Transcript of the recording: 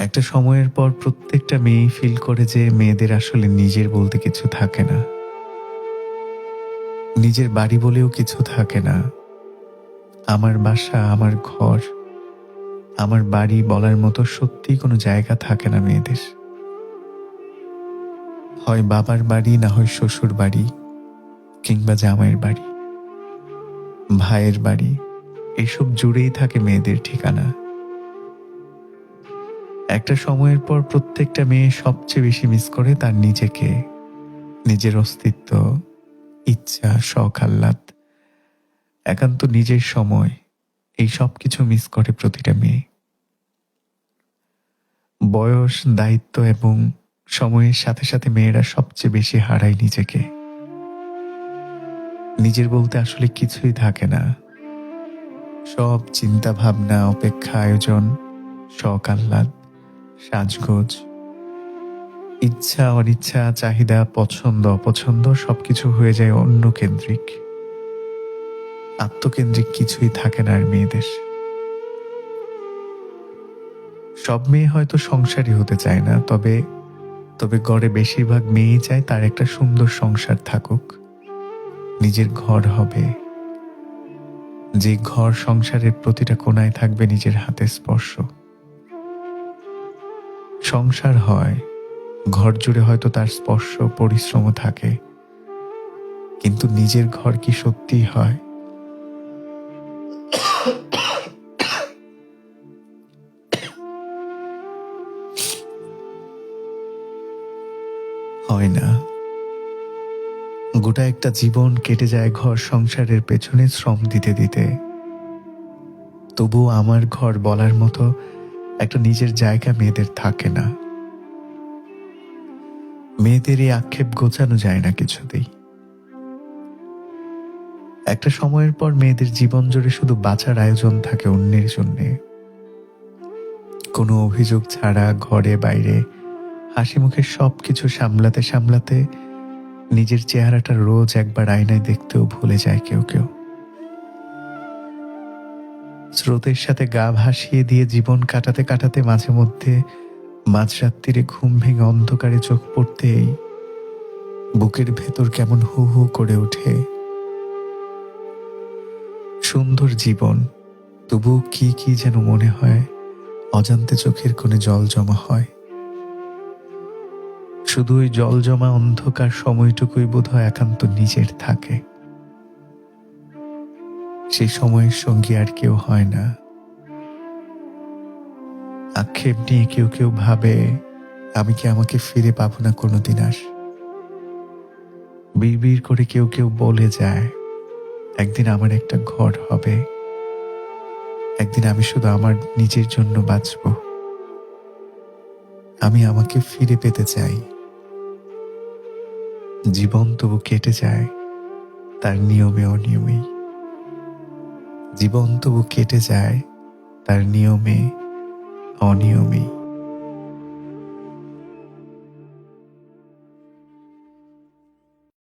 একটা সময়ের পর প্রত্যেকটা মেয়েই ফিল করে যে মেয়েদের আসলে নিজের বলতে কিছু থাকে না। নিজের বাড়ি বলেও কিছু থাকে না। আমার বাসা, আমার ঘর, আমার বাড়ি বলার মতো সত্যিই কোনো জায়গা থাকে না মেয়েদের। হয় বাবার বাড়ি, না হয় শ্বশুর বাড়ি, কিংবা জামাইয়ের বাড়ি, ভাইয়ের বাড়ি, এসব জুড়েই থাকে মেয়েদের ঠিকানা। একটা সময়ের পর প্রত্যেকটা মেয়ে সবচেয়ে বেশি মিস করে তার নিজেকে, নিজের অস্তিত্ব, ইচ্ছা, শখ, আহ্লাদ, একান্ত নিজের সময়, এই সব কিছু মিস করে প্রতিটা মেয়ে। বয়স, দায়িত্ব এবং সময়ের সাথে সাথে মেয়েরা সবচেয়ে বেশি হারায় নিজেকে। নিজের বলতে আসলে কিছুই থাকে না। সব চিন্তা ভাবনা, অপেক্ষা, আয়োজন, শখ, আহ্লাদ, সাজগোজ, ইচ্ছা, অনিচ্ছা, চাহিদা, পছন্দ, অপছন্দ সবকিছু হয়ে যায় অন্য কেন্দ্রিক। আত্মকেন্দ্রিক কিছুই থাকে না আর মেয়েদের। সব মেয়ে হয়তো সংসারী হতে চায় না, তবে তবে গড়ে বেশিরভাগ মেয়েই চায় তার একটা সুন্দর সংসার থাকুক, নিজের ঘর হবে, যে ঘর সংসারের প্রতিটা কোণায় থাকবে নিজের হাতের স্পর্শ। সংসার হয়, ঘর জুড়ে হয়তো তার স্পর্শ, পরিশ্রমও থাকে, কিন্তু নিজের ঘর কি সত্যিই হয়? হয় না। গোটা একটা জীবন কেটে যায় ঘর সংসারের পেছনে শ্রম দিতে দিতে, তবুও আমার ঘর বলার মতো একটা নিজের জায়গা মেয়েদের থাকে না। মেয়েদের এই আক্ষেপ গোছানো যায় না কিছুতেই। একটা সময়ের পর মেয়েদের জীবন জুড়ে শুধু বাঁচার আয়োজন থাকে অন্যের জন্যে। কোনো অভিযোগ ছাড়া ঘরে বাইরে হাসি মুখে সবকিছু সামলাতে সামলাতে নিজের চেহারাটা রোজ একবার আয়নায় দেখতেও ভুলে যায় কেউ কেউ। স্রোতের সাথে গা ভাসিয়ে দিয়ে জীবন কাটাতে কাটাতে মাঝে মধ্যে মাঝরাত্রিরে ঘুম ভেঙে অন্ধকারে চোখ পড়তেই বুকের ভেতর কেমন হু হু করে ওঠে। সুন্দর জীবন, তবু কি কি যেন মনে হয়, অজান্তে চোখের কোণে জল জমা হয়। শুধু ওই জল জমা অন্ধকার সময়টুকুই বোধহয় একান্ত নিজের থাকে। সেই সময়ের সঙ্গী আর কেউ হয় না। আক্ষেপ নিয়ে কেউ কেউ ভাবে, আমি কি আমাকে ফিরে পাবো না কোনোদিন আর। বিড়বিড় করে কেউ কেউ বলে যায়, একদিন আমার একটা ঘর হবে, একদিন আমি শুধু আমার নিজের জন্য বাঁচব। আমি আমাকে ফিরে পেতে চাই। জীবন তবু কেটে যায় তার নিয়মে অনিয়মেই। জীবন তবু কেটে যায় তার নিয়মে অনিয়মেই।